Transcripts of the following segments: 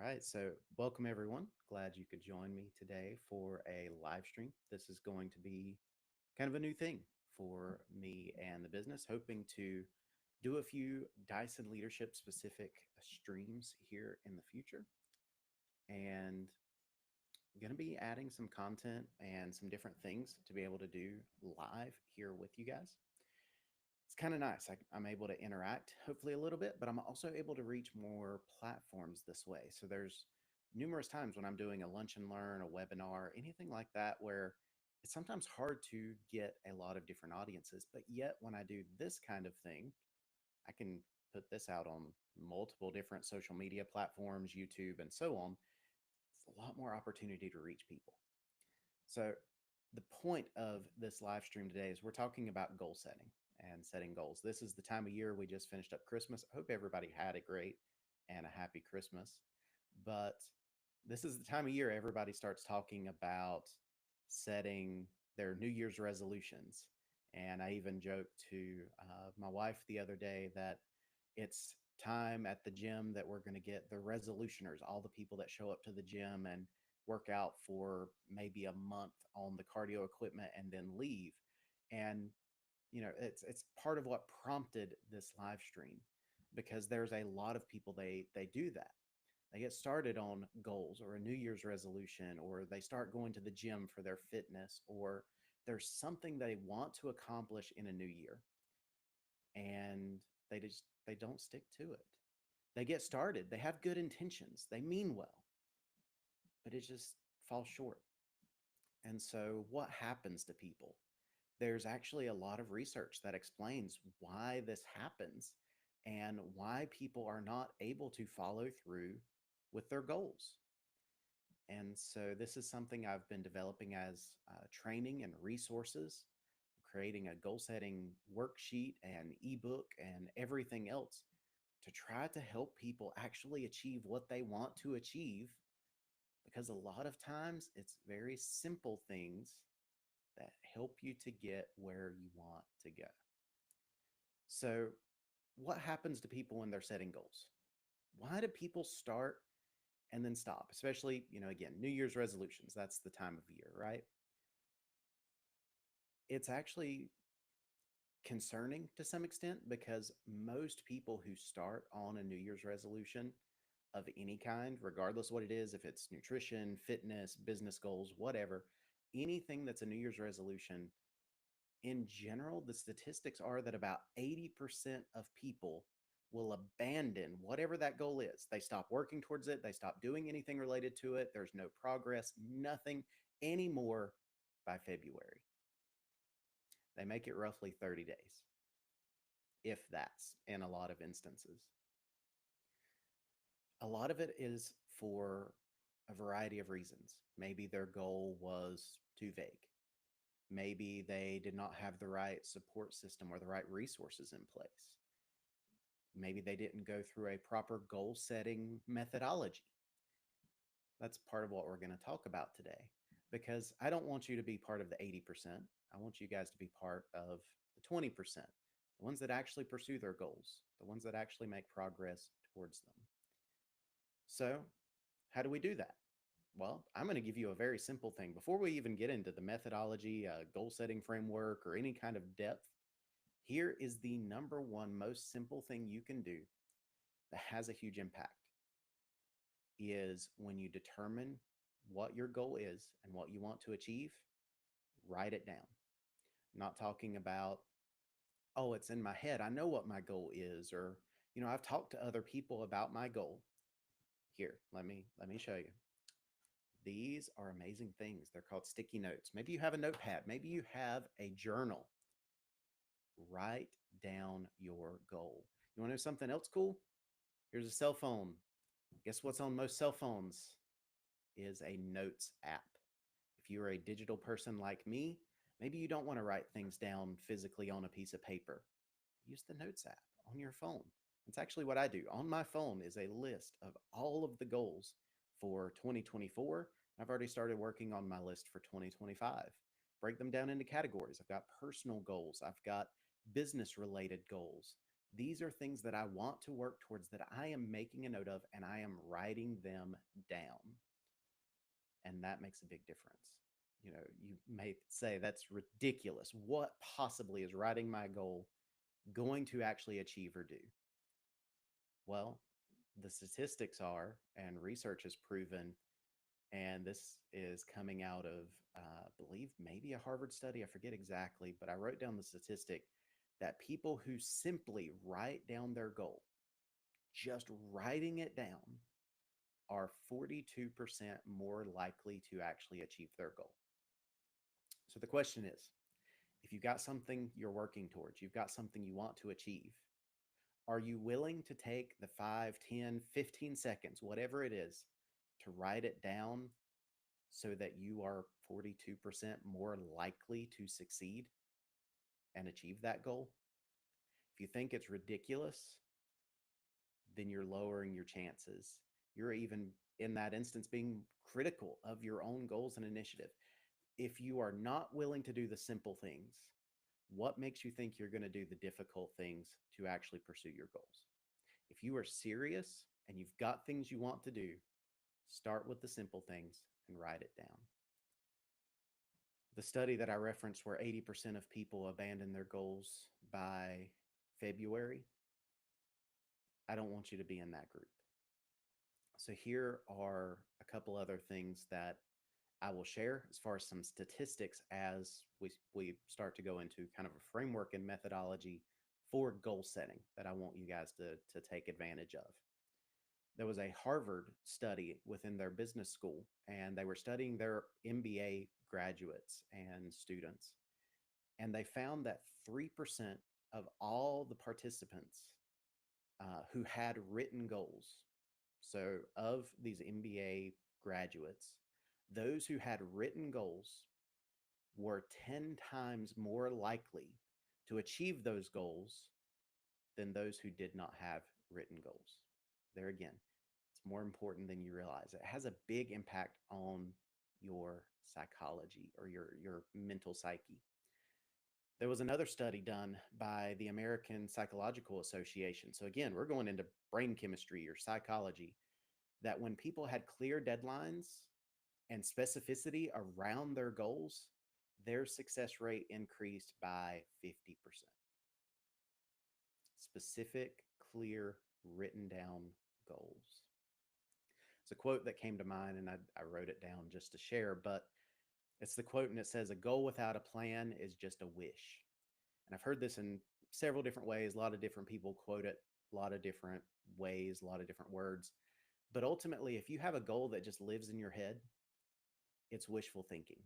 right, so welcome everyone. Glad you could join me today for a live stream. This is going to be kind of a new thing for me and the business, hoping to do a few Dyson leadership specific streams here in the future. And going to be adding some content and some different things to be able to do live here with you guys. It's kind of nice. I'm able to interact, hopefully a little bit, but I'm also able to reach more platforms this way. So there's numerous times when I'm doing a lunch and learn, a webinar, anything like that, where it's sometimes hard to get a lot of different audiences. But yet, when I do this kind of thing, I can put this out on multiple different social media platforms, YouTube, and so on. It's a lot more opportunity to reach people. So the point of this live stream today is we're talking about goal setting and setting goals. This is the time of year we just finished up Christmas. I hope everybody had a great and a happy Christmas. But this is the time of year everybody starts talking about setting their New Year's resolutions. And I even joked to my wife the other day that it's time at the gym that we're going to get the resolutioners, all the people that show up to the gym and work out for maybe a month on the cardio equipment and then leave. And it's part of what prompted this live stream, because there's a lot of people they do that. They get started on goals or a New Year's resolution, or they start going to the gym for their fitness, or there's something they want to accomplish in a new year, and they don't stick to it. They get started, they have good intentions, they mean well, but it just falls short. And so what happens to people? There's actually a lot of research that explains why this happens and why people are not able to follow through with their goals. And so this is something I've been developing as training and resources, creating a goal setting worksheet and ebook and everything else to try to help people actually achieve what they want to achieve, because a lot of times it's very simple things that help you to get where you want to go. So, what happens to people when they're setting goals? Why do people start and then stop? Especially, again, New Year's resolutions, that's the time of year, right? It's actually concerning to some extent, because most people who start on a New Year's resolution of any kind, regardless what it is, if it's nutrition, fitness, business goals, whatever, anything that's a New Year's resolution, in general, the statistics are that about 80% of people will abandon whatever that goal is. They stop working towards it. They stop doing anything related to it. There's no progress, nothing anymore by February. They make it roughly 30 days, if that's in a lot of instances. A lot of it is for a variety of reasons. Maybe their goal was too vague. Maybe they did not have the right support system or the right resources in place. Maybe they didn't go through a proper goal setting methodology. That's part of what we're going to talk about today, because I don't want you to be part of the 80%. I want you guys to be part of the 20%, the ones that actually pursue their goals, the ones that actually make progress towards them. So, how do we do that? Well, I'm going to give you a very simple thing. Before we even get into the methodology, goal setting framework, or any kind of depth, here is the number one most simple thing you can do that has a huge impact, is when you determine what your goal is and what you want to achieve, write it down. I'm not talking about, oh, it's in my head, I know what my goal is, or, I've talked to other people about my goal. Here, let me show you. These are amazing things. They're called sticky notes. Maybe you have a notepad. Maybe you have a journal. Write down your goal. You want to know something else cool? Here's a cell phone. Guess what's on most cell phones? Is a notes app. If you're a digital person like me, maybe you don't want to write things down physically on a piece of paper. Use the notes app on your phone. It's actually what I do. On my phone is a list of all of the goals for 2024. I've already started working on my list for 2025. Break them down into categories. I've got personal goals. I've got business related goals. These are things that I want to work towards, that I am making a note of, and I am writing them down. And that makes a big difference. You may say, that's ridiculous. What possibly is writing my goal going to actually achieve or do? Well, the statistics are, and research has proven, and this is coming out of, I believe, maybe a Harvard study. I forget exactly, but I wrote down the statistic that people who simply write down their goal, just writing it down, are 42% more likely to actually achieve their goal. So the question is, if you've got something you're working towards, you've got something you want to achieve, are you willing to take the 5, 10, 15 seconds, whatever it is, to write it down so that you are 42% more likely to succeed and achieve that goal? If you think it's ridiculous, then you're lowering your chances. You're even, in that instance, being critical of your own goals and initiative. If you are not willing to do the simple things, what makes you think you're going to do the difficult things to actually pursue your goals? If you are serious and you've got things you want to do, start with the simple things and write it down. The study that I referenced, where 80% of people abandon their goals by February, I don't want you to be in that group. So here are a couple other things that I will share as far as some statistics as we start to go into kind of a framework and methodology for goal setting that I want you guys to take advantage of. There was a Harvard study within their business school, and they were studying their MBA graduates and students. And they found that 3% of all the participants who had written goals, so of these MBA graduates, those who had written goals were 10 times more likely to achieve those goals than those who did not have written goals. There again, it's more important than you realize. It has a big impact on your psychology, or your mental psyche. There was another study done by the American Psychological Association. So again, we're going into brain chemistry or psychology, that when people had clear deadlines and specificity around their goals, their success rate increased by 50%. Specific, clear, written down goals. It's a quote that came to mind, and I wrote it down just to share, but it's the quote, and it says, "A goal without a plan is just a wish." And I've heard this in several different ways. A lot of different people quote it a lot of different ways, a lot of different words. But ultimately, if you have a goal that just lives in your head, it's wishful thinking.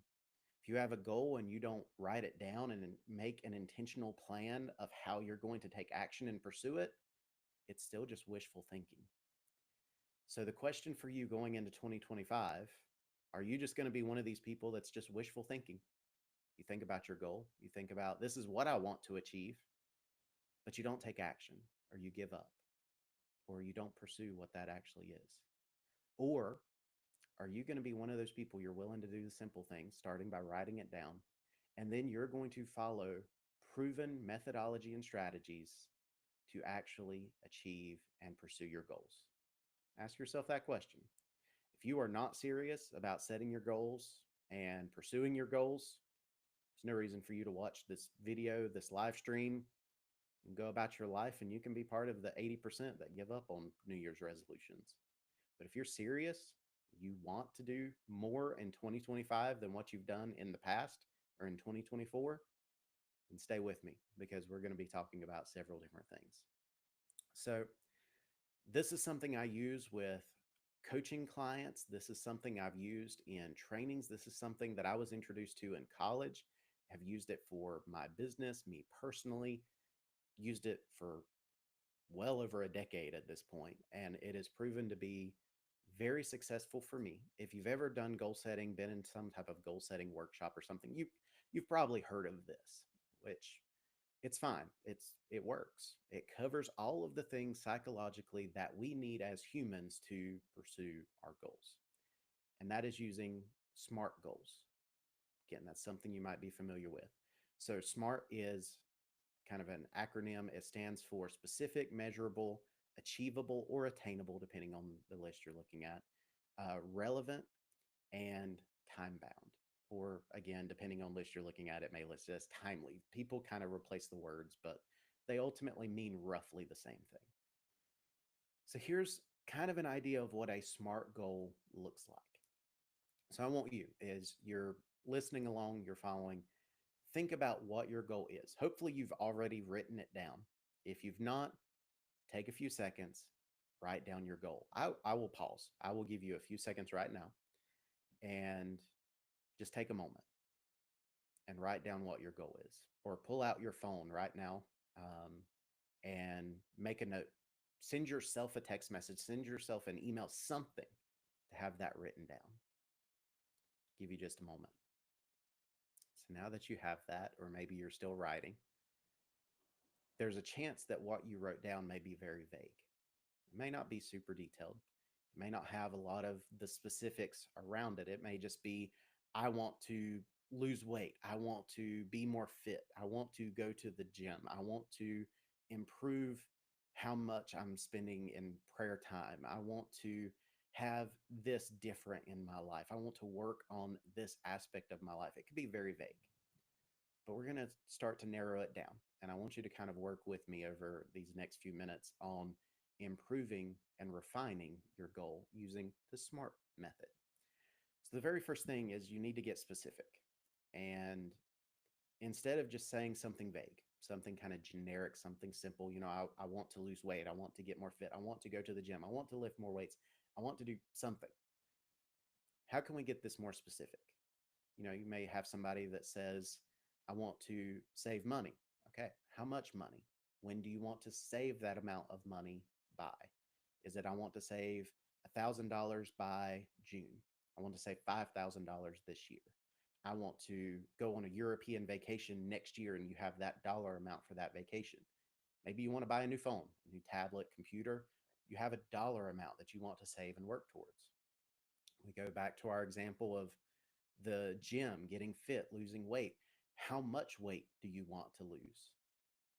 If you have a goal and you don't write it down and make an intentional plan of how you're going to take action and pursue it, it's still just wishful thinking. So the question for you going into 2025, are you just going to be one of these people that's just wishful thinking? You think about your goal, you think about, this is what I want to achieve, but you don't take action, or you give up, or you don't pursue what that actually is? Or are you going to be one of those people, you're willing to do the simple things, starting by writing it down, and then you're going to follow proven methodology and strategies to actually achieve and pursue your goals? Ask yourself that question. If you are not serious about setting your goals and pursuing your goals, there's no reason for you to watch this video, this live stream, and go about your life, and you can be part of the 80% that give up on New Year's resolutions. But if you're serious, you want to do more in 2025 than what you've done in the past or in 2024, then stay with me, because we're going to be talking about several different things. So this is something I use with coaching clients. This is something I've used in trainings. This is something that I was introduced to in college. Have used it for my business, me personally, used it for well over a decade at this point, and it has proven to be very successful for me. If you've ever done goal setting, been in some type of goal setting workshop or something, you've probably heard of this, which it's fine. It works. It covers all of the things psychologically that we need as humans to pursue our goals. And that is using SMART goals. Again, that's something you might be familiar with. So SMART is kind of an acronym. It stands for specific, measurable, achievable, or attainable, depending on the list you're looking at, relevant, and time bound. Or again, depending on list you're looking at, it may list it as timely. People kind of replace the words, but they ultimately mean roughly the same thing. So here's kind of an idea of what a SMART goal looks like. So I want you, as you're listening along, you're following, think about what your goal is. Hopefully, you've already written it down. If you've not, take a few seconds, write down your goal. I will pause. I will give you a few seconds right now and just take a moment and write down what your goal is. Or pull out your phone right now and make a note. Send yourself a text message, send yourself an email, something to have that written down. Give you just a moment. So now that you have that, or maybe you're still writing, there's a chance that what you wrote down may be very vague. It may not be super detailed. It may not have a lot of the specifics around it. It may just be, I want to lose weight. I want to be more fit. I want to go to the gym. I want to improve how much I'm spending in prayer time. I want to have this different in my life. I want to work on this aspect of my life. It could be very vague, but we're going to start to narrow it down. And I want you to kind of work with me over these next few minutes on improving and refining your goal using the SMART method. So, the very first thing is you need to get specific. And instead of just saying something vague, something kind of generic, something simple, I want to lose weight. I want to get more fit. I want to go to the gym. I want to lift more weights. I want to do something. How can we get this more specific? You may have somebody that says, I want to save money. Okay, how much money? When do you want to save that amount of money by? Is it I want to save $1,000 by June? I want to save $5,000 this year. I want to go on a European vacation next year, and you have that dollar amount for that vacation. Maybe you want to buy a new phone, a new tablet, computer. You have a dollar amount that you want to save and work towards. We go back to our example of the gym, getting fit, losing weight. How much weight do you want to lose?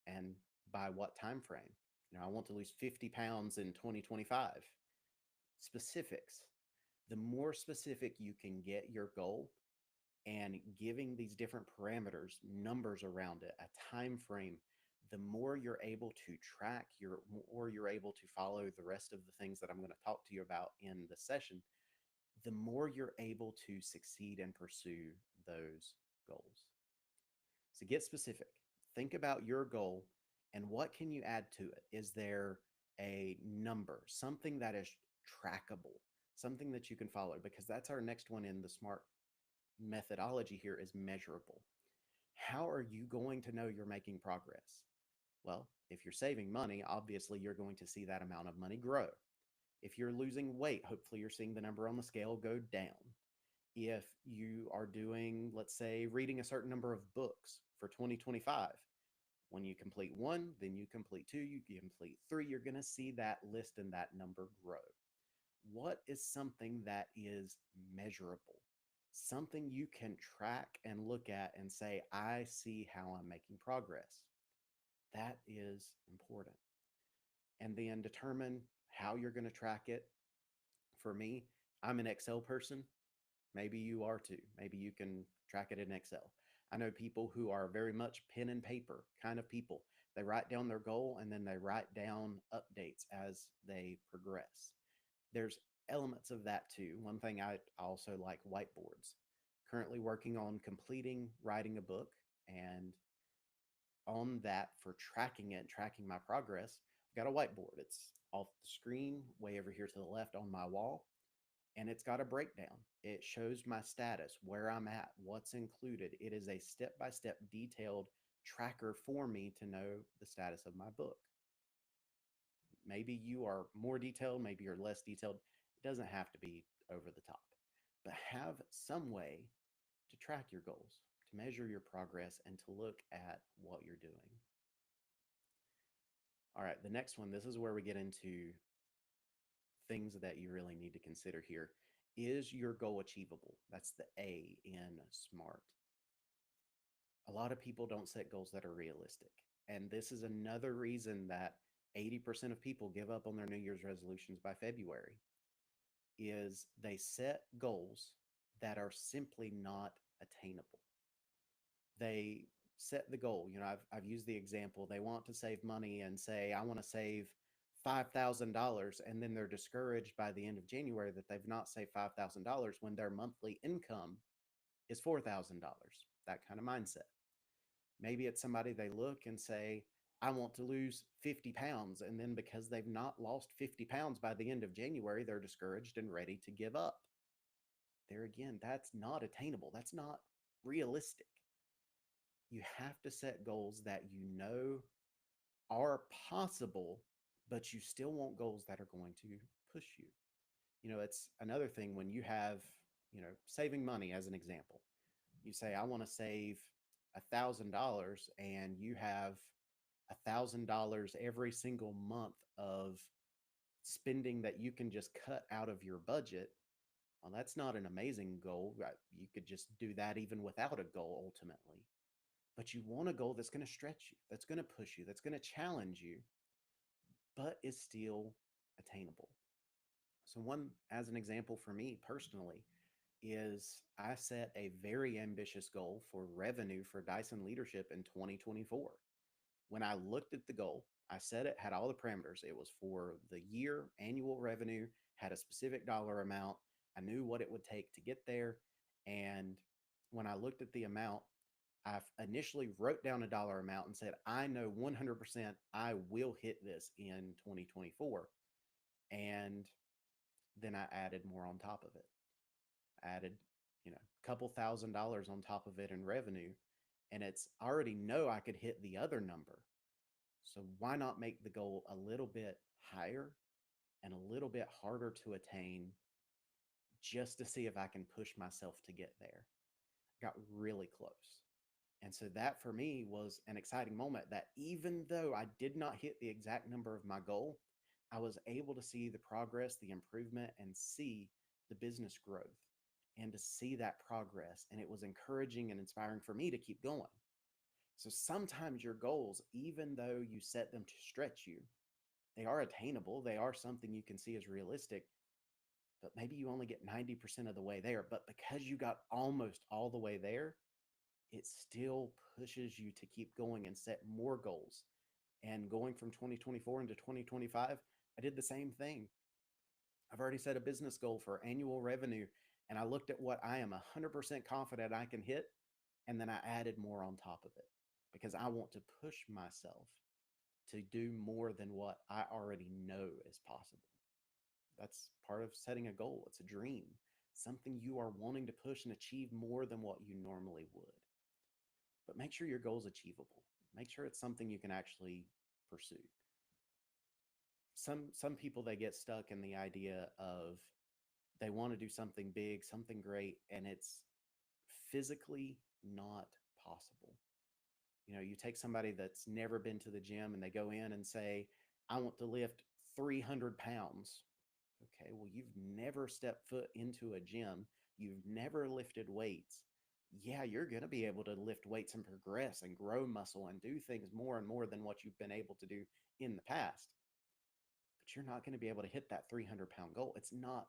And by what time frame? I want to lose 50 pounds in 2025. Specifics. The more specific you can get your goal and giving these different parameters, numbers around it, a time frame, the more you're able to track, or you're able to follow the rest of the things that I'm going to talk to you about in the session, the more you're able to succeed and pursue those goals. So get specific. Think about your goal and what can you add to it? Is there a number, something that is trackable, something that you can follow? Because that's our next one in the SMART methodology here, is measurable. How are you going to know you're making progress? Well, if you're saving money, obviously you're going to see that amount of money grow. If you're losing weight, hopefully you're seeing the number on the scale go down. If you are doing, let's say, reading a certain number of books for 2025, when you complete one, then you complete two, you complete three, you're going to see that list and that number grow. What is something that is measurable? Something you can track and look at and say, I see how I'm making progress. That is important. And then determine how you're going to track it. For me, I'm an Excel person. Maybe you are too. Maybe you can track it in Excel. I know people who are very much pen and paper kind of people. They write down their goal and then they write down updates as they progress. There's elements of that too. One thing I also like, whiteboards. Currently working on completing writing a book, and on that, for tracking it, tracking my progress, I've got a whiteboard. It's off the screen way over here to the left on my wall, and it's got a breakdown. It shows my status, where I'm at, what's included. It is a step-by-step detailed tracker for me to know the status of my book. Maybe you are more detailed, maybe you're less detailed. It doesn't have to be over the top, but have some way to track your goals, to measure your progress, and to look at what you're doing. All right, the next one, this is where we get into things that you really need to consider here. Is your goal achievable? That's the A in SMART. A lot of people don't set goals that are realistic. And this is another reason that 80% of people give up on their New Year's resolutions by February is they set goals that are simply not attainable. They set the goal. I've used the example. They want to save money and say, I want to save $5,000. And then they're discouraged by the end of January that they've not saved $5,000 when their monthly income is $4,000. That kind of mindset. Maybe it's somebody they look and say, I want to lose 50 pounds. And then because they've not lost 50 pounds by the end of January, they're discouraged and ready to give up. There again, that's not attainable. That's not realistic. You have to set goals that you know are possible, but you still want goals that are going to push you. It's another thing when you have, saving money as an example. You say, I want to save $1,000 and you have $1,000 every single month of spending that you can just cut out of your budget. Well, that's not an amazing goal. You could just do that even without a goal ultimately. But you want a goal that's going to stretch you, that's going to push you, that's going to challenge you, but is still attainable. So, one, as an example for me personally, is I set a very ambitious goal for revenue for Dyson leadership in 2024. When I looked at the goal, I set it, had all the parameters. It was for the year, annual revenue, had a specific dollar amount. I knew what it would take to get there. And when I looked at the amount, I initially wrote down a dollar amount and said, I know 100% I will hit this in 2024. And then I added more on top of it. I added, a couple $1,000s on top of it in revenue. And it's I already know I could hit the other number. So why not make the goal a little bit higher and a little bit harder to attain just to see if I can push myself to get there? Got really close. And so that for me was an exciting moment that even though I did not hit the exact number of my goal, I was able to see the progress, the improvement, and see the business growth and to see that progress. And it was encouraging and inspiring for me to keep going. So sometimes your goals, even though you set them to stretch you, they are attainable. They are something you can see as realistic, but maybe you only get 90% of the way there. But because you got almost all the way there, it still pushes you to keep going and set more goals. And going from 2024 into 2025, I did the same thing. I've already set a business goal for annual revenue, and I looked at what I am 100% confident I can hit, and then I added more on top of it because I want to push myself to do more than what I already know is possible. That's part of setting a goal. It's a dream, something you are wanting to push and achieve more than what you normally would. But make sure your goal is achievable. Make sure it's something you can actually pursue. Some people, they get stuck in the idea of they want to do something big, something great, and it's physically not possible. You take somebody that's never been to the gym and they go in and say, I want to lift 300 pounds. Okay, well, you've never stepped foot into a gym. You've never lifted weights. Yeah, you're going to be able to lift weights and progress and grow muscle and do things more and more than what you've been able to do in the past. But you're not going to be able to hit that 300-pound goal. It's not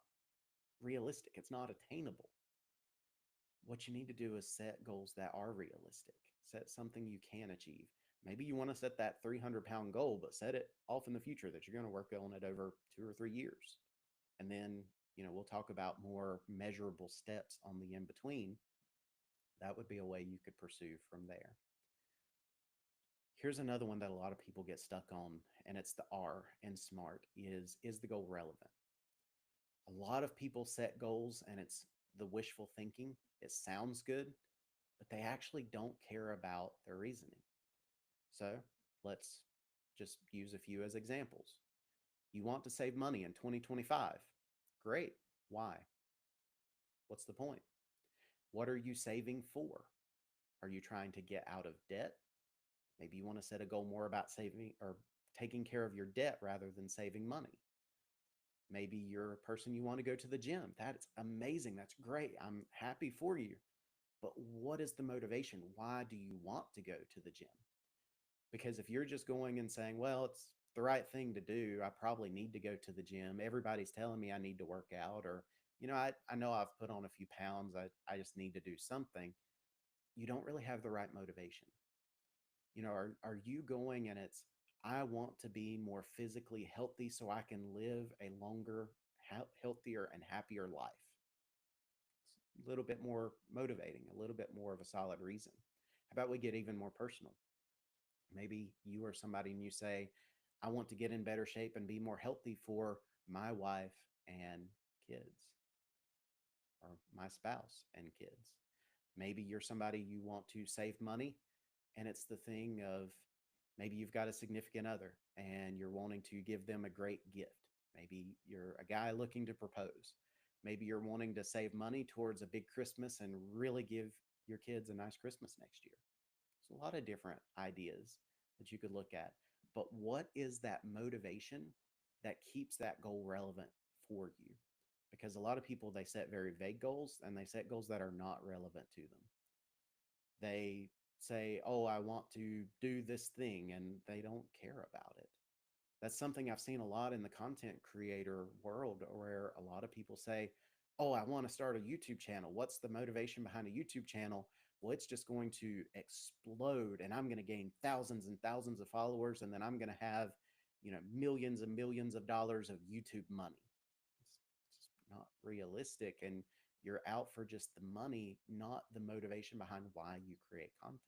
realistic. It's not attainable. What you need to do is set goals that are realistic. Set something you can achieve. Maybe you want to set that 300-pound goal, but set it off in the future that you're going to work on it over 2 or 3 years. And then, we'll talk about more measurable steps on the in between. That would be a way you could pursue from there. Here's another one that a lot of people get stuck on, and it's the R in SMART, is the goal relevant? A lot of people set goals and it's the wishful thinking. It sounds good, but they actually don't care about their reasoning. So let's just use a few as examples. You want to save money in 2025. Great. Why? What's the point? What are you saving for? Are you trying to get out of debt? Maybe you want to set a goal more about saving or taking care of your debt rather than saving money. Maybe you're a person you want to go to the gym. That's amazing. That's great. I'm happy for you. But what is the motivation? Why do you want to go to the gym? Because if you're just going and saying, well, it's the right thing to do, I probably need to go to the gym. Everybody's telling me I need to work out, or, I know I've put on a few pounds. I just need to do something. You don't really have the right motivation. Are you going and it's, I want to be more physically healthy so I can live a longer, healthier, and happier life? It's a little bit more motivating, a little bit more of a solid reason. How about we get even more personal? Maybe you are somebody and you say, I want to get in better shape and be more healthy for my wife and kids, or my spouse and kids. Maybe you're somebody you want to save money, and it's the thing of, maybe you've got a significant other and you're wanting to give them a great gift. Maybe you're a guy looking to propose. Maybe you're wanting to save money towards a big Christmas and really give your kids a nice Christmas next year. There's a lot of different ideas that you could look at. But what is that motivation that keeps that goal relevant for you? Because a lot of people, they set very vague goals and they set goals that are not relevant to them. They say, oh, I want to do this thing, and they don't care about it. That's something I've seen a lot in the content creator world, where a lot of people say, oh, I want to start a YouTube channel. What's the motivation behind a YouTube channel? Well, it's just going to explode and I'm going to gain thousands and thousands of followers. And then I'm going to have, millions and millions of dollars of YouTube money. It's just not realistic. And you're out for just the money, not the motivation behind why you create content.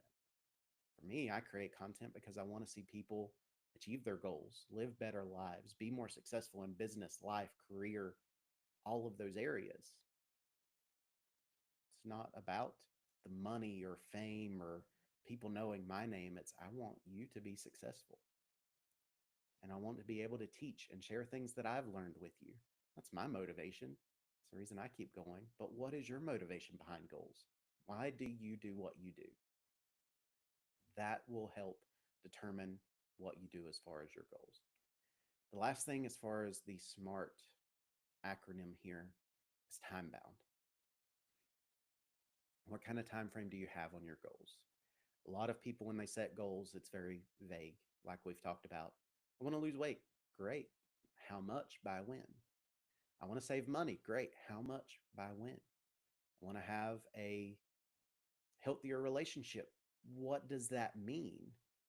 For me, I create content because I want to see people achieve their goals, live better lives, be more successful in business, life, career, all of those areas. It's not about the money or fame or people knowing my name. It's, I want you to be successful. And I want to be able to teach and share things that I've learned with you. That's my motivation. It's the reason I keep going. But what is your motivation behind goals? Why do you do what you do? That will help determine what you do as far as your goals. The last thing, as far as the SMART acronym here, is time bound. What kind of time frame do you have on your goals? A lot of people, when they set goals, it's very vague, like we've talked about. I want to lose weight. Great. How much? By when? I want to save money. Great. How much? By when? I want to have a healthier relationship. What does that mean?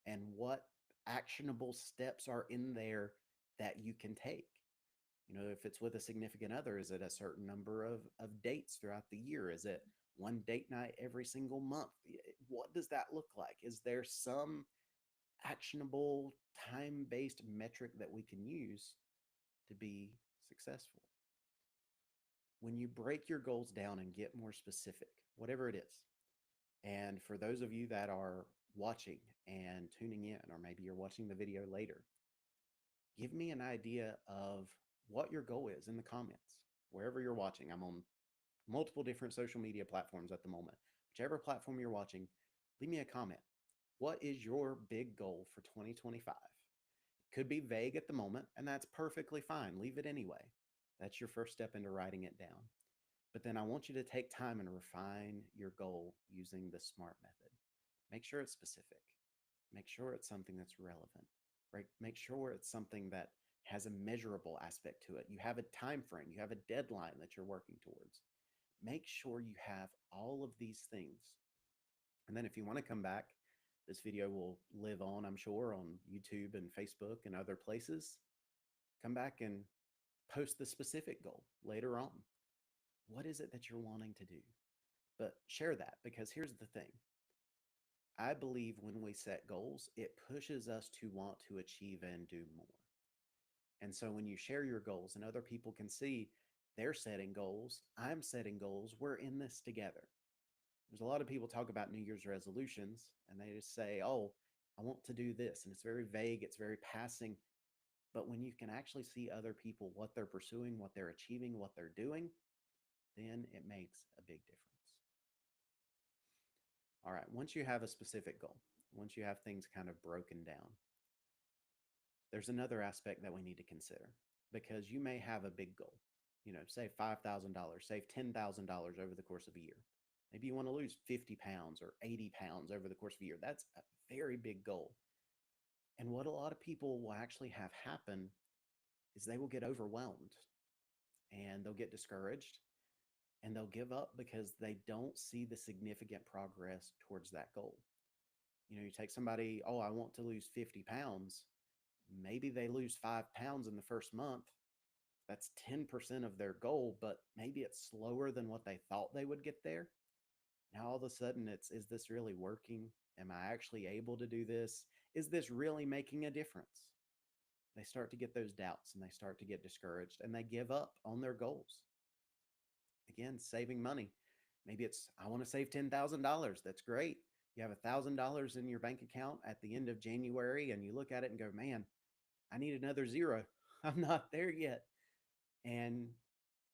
And what actionable steps are in there that you can take? If it's with a significant other, is it a certain number of dates throughout the year? Is it one date night every single month? What does that look like? Is there some actionable, time-based metric that we can use to be successful? When you break your goals down and get more specific, whatever it is, and for those of you that are watching and tuning in, or maybe you're watching the video later, give me an idea of what your goal is in the comments, wherever you're watching. I'm on multiple different social media platforms at the moment. Whichever platform you're watching, leave me a comment. What is your big goal for 2025? Could be vague at the moment, and that's perfectly fine. Leave it anyway. That's your first step into writing it down. But then I want you to take time and refine your goal using the SMART method. Make sure it's specific. Make sure it's something that's relevant, right? Make sure it's something that has a measurable aspect to it. You have a time frame, you have a deadline that you're working towards. Make sure you have all of these things. And then if you want to come back, this video will live on, I'm sure, on YouTube and Facebook and other places. Come back and post the specific goal later on. What is it that you're wanting to do? But share that, because here's the thing. I believe when we set goals, it pushes us to want to achieve and do more. And so when you share your goals and other people can see they're setting goals, I'm setting goals, we're in this together. There's a lot of people talk about New Year's resolutions and they just say, oh, I want to do this. And it's very vague, it's very passing. But when you can actually see other people, what they're pursuing, what they're achieving, what they're doing, then it makes a big difference. All right, once you have a specific goal, once you have things kind of broken down, there's another aspect that we need to consider, because you may have a big goal, save $5,000, save $10,000 over the course of a year. Maybe you want to lose 50 pounds or 80 pounds over the course of a year. That's a very big goal. And what a lot of people will actually have happen is they will get overwhelmed and they'll get discouraged and they'll give up because they don't see the significant progress towards that goal. You take somebody, oh, I want to lose 50 pounds. Maybe they lose 5 pounds in the first month. That's 10% of their goal, but maybe it's slower than what they thought they would get there. Now, all of a sudden, is this really working? Am I actually able to do this? Is this really making a difference? They start to get those doubts and they start to get discouraged and they give up on their goals. Again, saving money. Maybe it's, I want to save $10,000. That's great. You have $1,000 in your bank account at the end of January and you look at it and go, man, I need another zero. I'm not there yet. And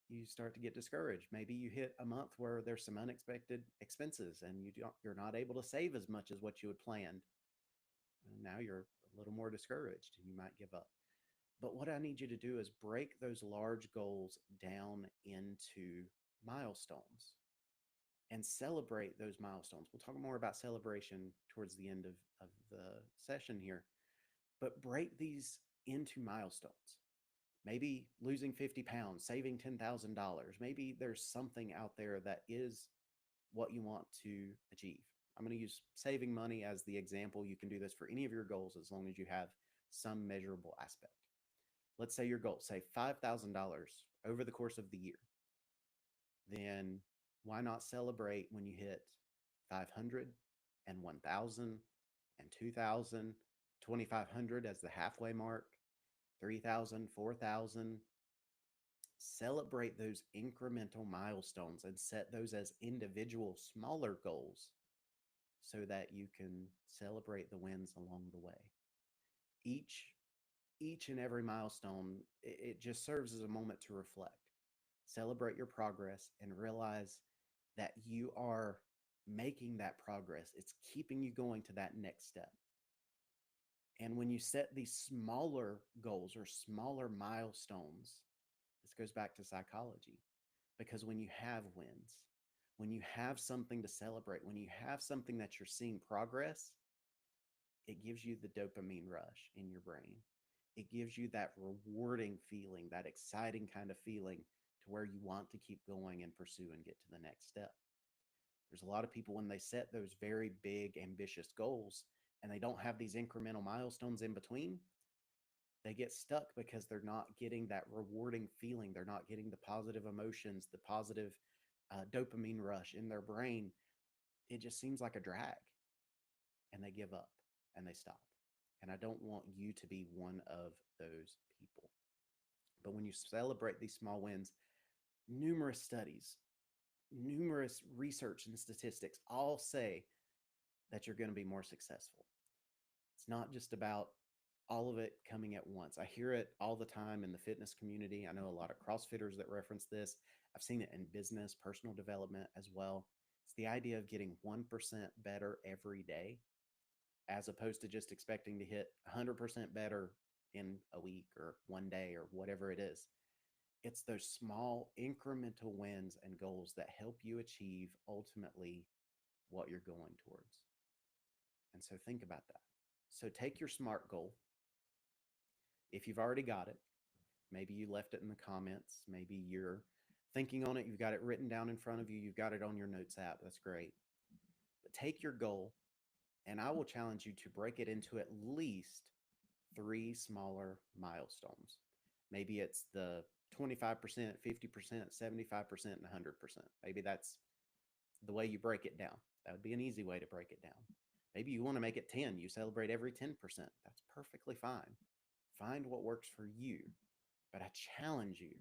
you start to get discouraged. Maybe you hit a month where there's some unexpected expenses and you're not able to save as much as what you had planned. And now you're a little more discouraged and you might give up. But what I need you to do is break those large goals down into milestones and celebrate those milestones. We'll talk more about celebration towards the end of the session here, but break these into milestones. Maybe losing 50 pounds, saving $10,000. Maybe there's something out there that is what you want to achieve. I'm going to use saving money as the example. You can do this for any of your goals as long as you have some measurable aspect. Let's say your goal, save $5,000 over the course of the year. Then why not celebrate when you hit 500 and 1,000 and 2,000, 2,500 as the halfway mark, 3,000, 4,000? Celebrate those incremental milestones and set those as individual smaller goals so that you can celebrate the wins along the way. Each and every milestone, it just serves as a moment to reflect, celebrate your progress, and realize that you are making that progress. It's keeping you going to that next step. And when you set these smaller goals or smaller milestones, this goes back to psychology, because when you have wins, when you have something to celebrate, when you have something that you're seeing progress, it gives you the dopamine rush in your brain. It gives you that rewarding feeling, that exciting kind of feeling to where you want to keep going and pursue and get to the next step. There's a lot of people when they set those very big, ambitious goals and they don't have these incremental milestones in between, they get stuck because they're not getting that rewarding feeling. They're not getting the positive emotions, the positive dopamine rush in their brain. It just seems like a drag and they give up and they stop. And I don't want you to be one of those people. But when you celebrate these small wins, numerous studies, numerous research and statistics all say that you're going to be more successful. It's not just about all of it coming at once. I hear it all the time in the fitness community. I know a lot of CrossFitters that reference this. I've seen it in business, personal development as well. It's the idea of getting 1% better every day, as opposed to just expecting to hit 100% better in a week or one day or whatever it is. It's those small incremental wins and goals that help you achieve ultimately what you're going towards. And so think about that. So take your SMART goal. If you've already got it, maybe you left it in the comments, maybe you're thinking on it, you've got it written down in front of you, you've got it on your notes app. That's great. But take your goal, and I will challenge you to break it into at least 3 smaller milestones. Maybe it's the 25%, 50%, 75%, and 100%. Maybe that's the way you break it down. That would be an easy way to break it down. Maybe you want to make it 10. You celebrate every 10%. That's perfectly fine. Find what works for you. But I challenge you,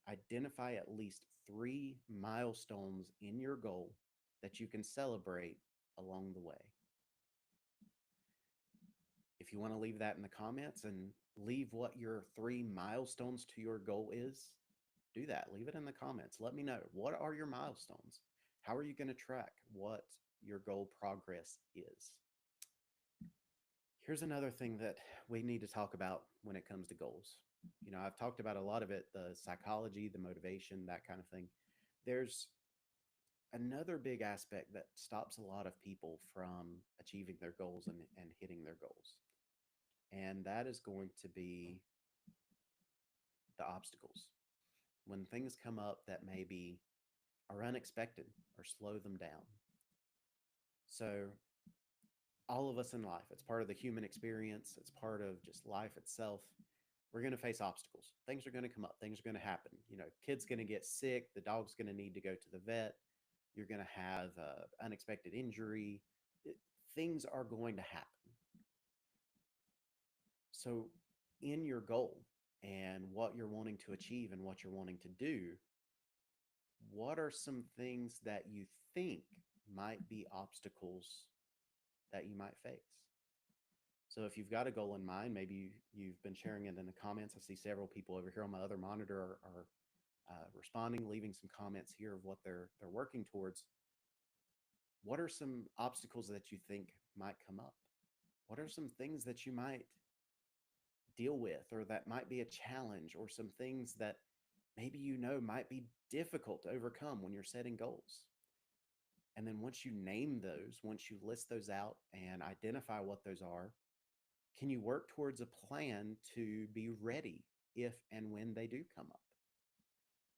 identify at least 3 milestones in your goal that you can celebrate along the way. If you want to leave that in the comments and leave what your 3 milestones to your goal is, do that. Leave it in the comments. Let me know. What are your milestones? How are you going to track what your goal progress is? Here's another thing that we need to talk about when it comes to goals. I've talked about a lot of it, the psychology, the motivation, that kind of thing. There's another big aspect that stops a lot of people from achieving their goals and hitting their goals. And that is going to be the obstacles. When things come up that maybe are unexpected or slow them down. So, all of us in life, it's part of the human experience, it's part of just life itself. We're going to face obstacles. Things are going to come up, things are going to happen. Kid's going to get sick, the dog's going to need to go to the vet, you're going to have unexpected injury. Things are going to happen. So, in your goal and what you're wanting to achieve and what you're wanting to do, what are some things that you think might be obstacles that you might face? So if you've got a goal in mind, maybe you've been sharing it in the comments. I see several people over here on my other monitor are responding, leaving some comments here of what they're working towards. What are some obstacles that you think might come up? What are some things that you might deal with, or that might be a challenge, or some things that maybe might be difficult to overcome when you're setting goals? And then once you name those, once you list those out and identify what those are, can you work towards a plan to be ready if and when they do come up?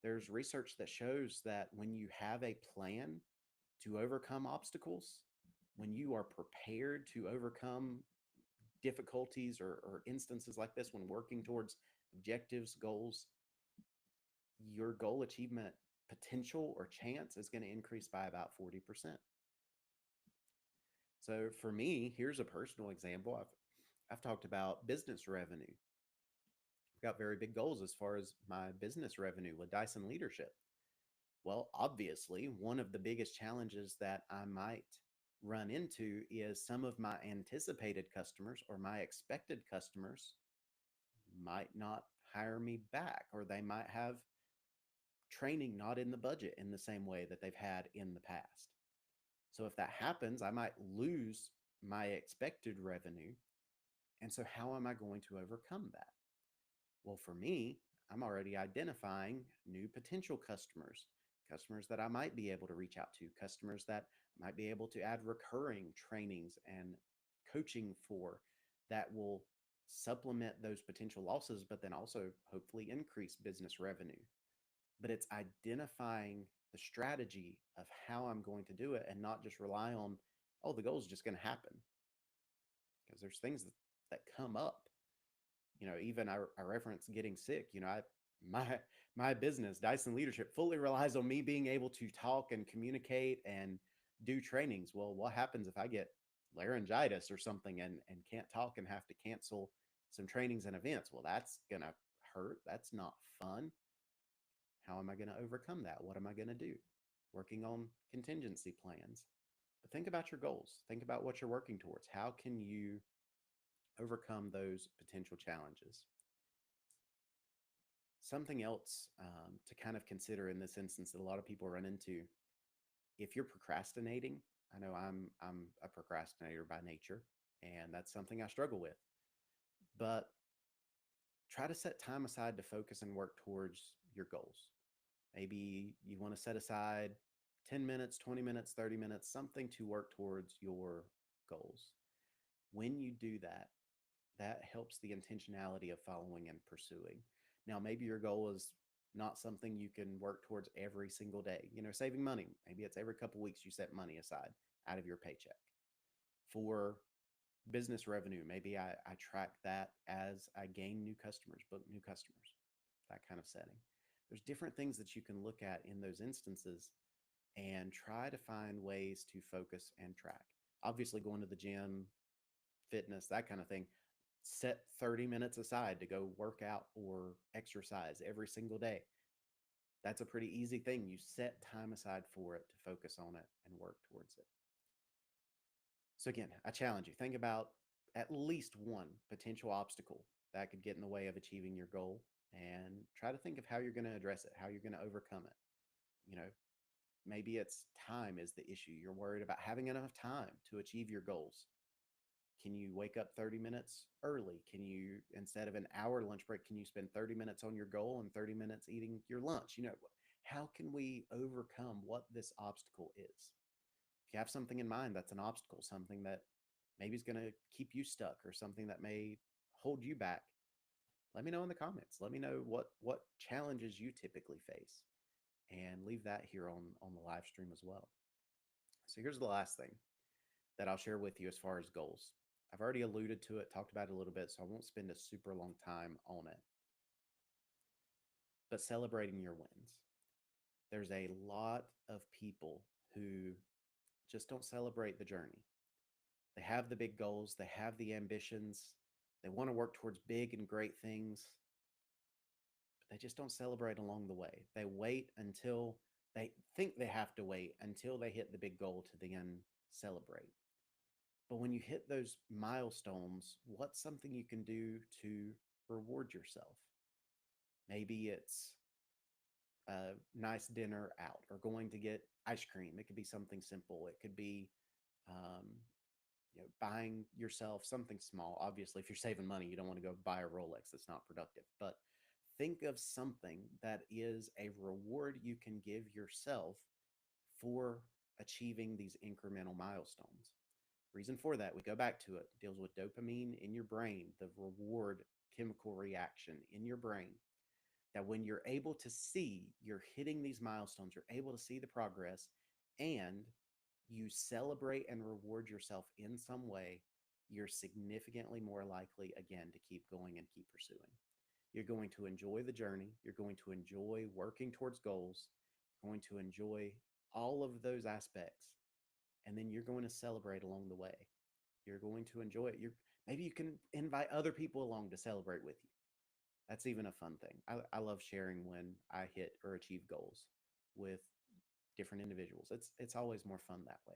There's research that shows that when you have a plan to overcome obstacles, when you are prepared to overcome difficulties or instances like this, when working towards objectives, goals, your goal achievement potential or chance is going to increase by about 40%. So for me, here's a personal example. I've talked about business revenue. I've got very big goals as far as my business revenue with Dyson Leadership. Well, obviously, one of the biggest challenges that I might run into is some of my anticipated customers or my expected customers might not hire me back, or they might have training not in the budget in the same way that they've had in the past. So if that happens, I might lose my expected revenue. And so how am I going to overcome that? Well, for me, I'm already identifying new potential customers, customers that I might be able to reach out to, customers that might be able to add recurring trainings and coaching for, that will supplement those potential losses, but then also hopefully increase business revenue. But it's identifying the strategy of how I'm going to do it and not just rely on, oh, the goal is just going to happen. Because there's things that come up. Even I reference getting sick. My my business, Dyson Leadership, fully relies on me being able to talk and communicate and do trainings. Well, what happens if I get laryngitis or something and can't talk and have to cancel some trainings and events? Well, that's gonna hurt. That's not fun. How am I going to overcome that? What am I going to do? Working on contingency plans. But think about your goals. Think about what you're working towards. How can you overcome those potential challenges? Something else to kind of consider in this instance that a lot of people run into, if you're procrastinating, I know I'm a procrastinator by nature, and that's something I struggle with. But try to set time aside to focus and work towards your goals. Maybe you want to set aside 10 minutes, 20 minutes, 30 minutes, something to work towards your goals. When you do that, that helps the intentionality of following and pursuing. Now, maybe your goal is not something you can work towards every single day. Saving money, maybe it's every couple of weeks you set money aside out of your paycheck. For business revenue, maybe I track that as I gain new customers, book new customers, that kind of setting. There's different things that you can look at in those instances and try to find ways to focus and track. Obviously, going to the gym, fitness, that kind of thing, set 30 minutes aside to go work out or exercise every single day. That's a pretty easy thing. You set time aside for it to focus on it and work towards it. So again, I challenge you, think about at least one potential obstacle that could get in the way of achieving your goal, and try to think of how you're going to address it, how you're going to overcome it. Maybe it's time is the issue. You're worried about having enough time to achieve your goals. Can you wake up 30 minutes early? Can you, instead of an hour lunch break, can you spend 30 minutes on your goal and 30 minutes eating your lunch? how can we overcome what this obstacle is? If you have something in mind that's an obstacle, something that maybe is going to keep you stuck or something that may hold you back, let me know in the comments. Let me know what challenges you typically face, and leave that here on the live stream as well. So here's the last thing that I'll share with you as far as goals. I've already alluded to it, talked about it a little bit, so I won't spend a super long time on it. But celebrating your wins. There's a lot of people who just don't celebrate the journey. They have the big goals, they have the ambitions, they want to work towards big and great things, but they just don't celebrate along the way. They wait until they think they have to wait until they hit the big goal to then celebrate. But when you hit those milestones, what's something you can do to reward yourself? Maybe it's a nice dinner out or going to get ice cream. It could be something simple. It could be um, buying yourself something small. Obviously, if you're saving money, you don't want to go buy a Rolex. That's not productive. But think of something that is a reward you can give yourself for achieving these incremental milestones. Reason for that, we go back to it, deals with dopamine in your brain, the reward chemical reaction in your brain. That when you're able to see you're hitting these milestones, you're able to see the progress, and you celebrate and reward yourself in some way, you're significantly more likely, again, to keep going and keep pursuing. You're going to enjoy the journey. You're going to enjoy working towards goals. You're going to enjoy all of those aspects. And then you're going to celebrate along the way. You're going to enjoy it. Maybe you can invite other people along to celebrate with you. That's even a fun thing. I love sharing when I hit or achieve goals with different individuals. It's always more fun that way.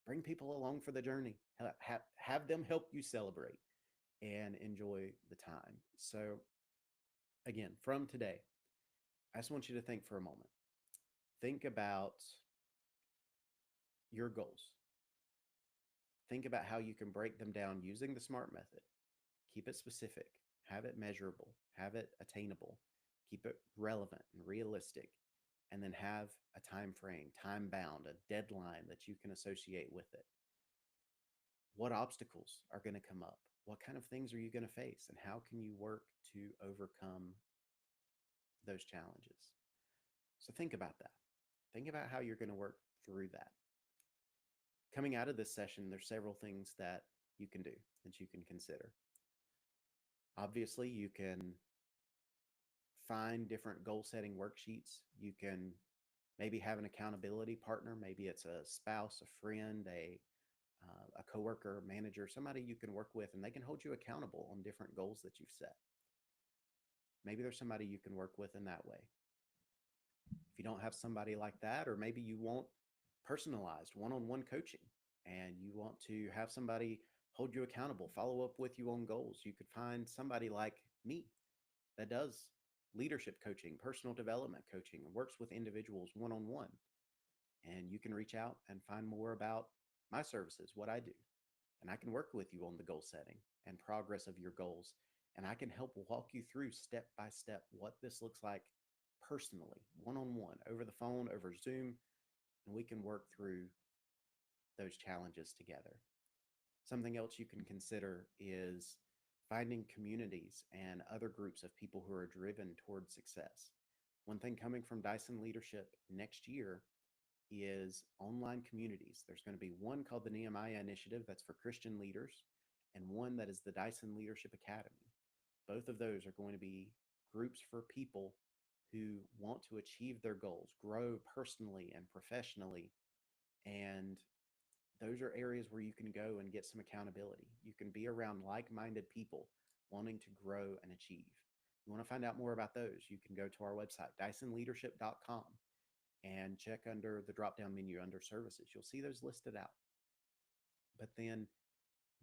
Bring people along for the journey. Have them help you celebrate and enjoy the time. So again, from today, I just want you to think for a moment. Think about your goals. Think about how you can break them down using the SMART method. Keep it specific, have it measurable, have it attainable, keep it relevant and realistic, and then have a time frame, time bound, a deadline that you can associate with it. What obstacles are going to come up? What kind of things are you going to face? And how can you work to overcome those challenges? So think about that. Think about how you're going to work through that. Coming out of this session, there's several things that you can do, that you can consider. Obviously, you can find different goal setting worksheets. You can maybe have an accountability partner. Maybe it's a spouse, a friend, a coworker, manager, somebody you can work with, and they can hold you accountable on different goals that you've set. Maybe there's somebody you can work with in that way. If you don't have somebody like that, or maybe you want personalized one-on-one coaching and you want to have somebody hold you accountable, follow up with you on goals, you could find somebody like me that does leadership coaching, personal development coaching, and works with individuals one-on-one. And you can reach out and find more about my services, what I do. And I can work with you on the goal setting and progress of your goals. And I can help walk you through step by step what this looks like personally, one-on-one, over the phone, over Zoom, and we can work through those challenges together. Something else you can consider is finding communities and other groups of people who are driven towards success. One thing coming from Dyson Leadership next year is online communities. There's going to be one called the Nehemiah Initiative, that's for Christian leaders, and one that is the Dyson Leadership Academy. Both of those are going to be groups for people who want to achieve their goals, grow personally and professionally. And those are areas where you can go and get some accountability. You can be around like-minded people wanting to grow and achieve. You want to find out more about those, you can go to our website, dysonleadership.com, and check under the drop-down menu under services. You'll see those listed out. But then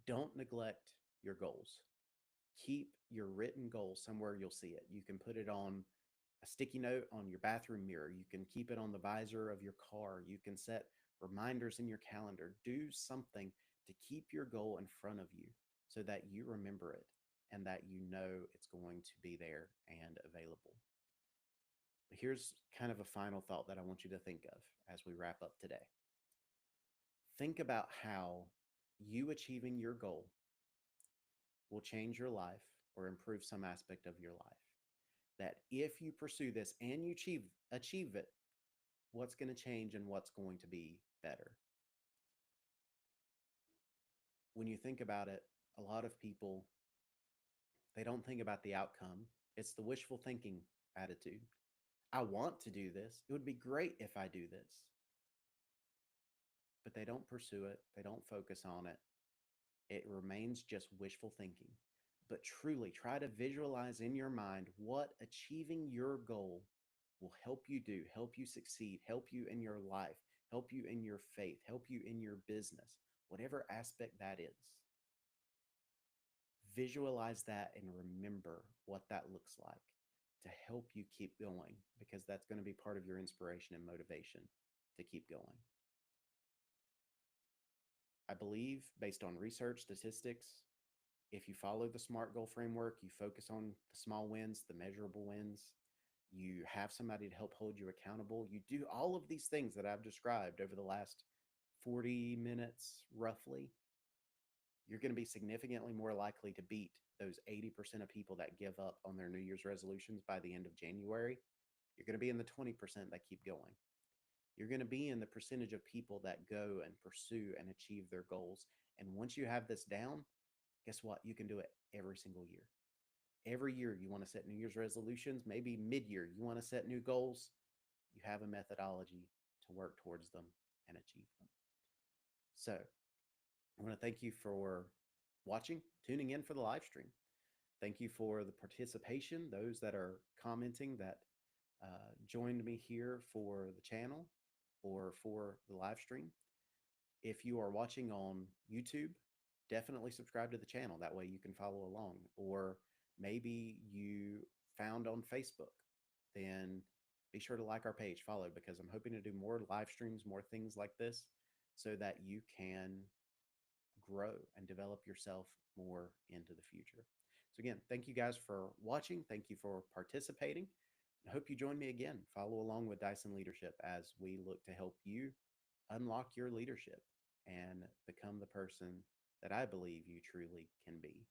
don't neglect your goals. Keep your written goals somewhere you'll see it. You can put it on a sticky note on your bathroom mirror. You can keep it on the visor of your car. You can set reminders in your calendar. Do something to keep your goal in front of you so that you remember it and that you know it's going to be there and available. Here's kind of a final thought that I want you to think of as we wrap up today. Think about how you achieving your goal will change your life or improve some aspect of your life. That if you pursue this and you achieve it, what's going to change and what's going to be better. When you think about it, a lot of people, they don't think about the outcome. It's the wishful thinking attitude. I want to do this. It would be great if I do this. But they don't pursue it. They don't focus on it. It remains just wishful thinking. But truly try to visualize in your mind what achieving your goal will help you do, help you succeed, help you in your life, help you in your faith, help you in your business, whatever aspect that is. Visualize that and remember what that looks like to help you keep going, because that's going to be part of your inspiration and motivation to keep going. I believe, based on research, statistics, if you follow the SMART goal framework, you focus on the small wins, the measurable wins, you have somebody to help hold you accountable, you do all of these things that I've described over the last 40 minutes roughly, you're going to be significantly more likely to beat those 80% of people that give up on their New Year's resolutions by the end of January. You're going to be in the 20% that keep going. You're going to be in the percentage of people that go and pursue and achieve their goals. And once you have this down, guess what? You can do it every single year. Every year you want to set New Year's resolutions, maybe mid-year you want to set new goals. You have a methodology to work towards them and achieve them. So I want to thank you for watching, tuning in for the live stream. Thank you for the participation, those that are commenting that joined me here for the channel or for the live stream. If you are watching on YouTube, definitely subscribe to the channel. That way you can follow along. Or maybe you found on Facebook, then be sure to like our page, follow, because I'm hoping to do more live streams, more things like this, so that you can grow and develop yourself more into the future. So again, thank you guys for watching. Thank you for participating. I hope you join me again. Follow along with Dyson Leadership as we look to help you unlock your leadership and become the person that I believe you truly can be.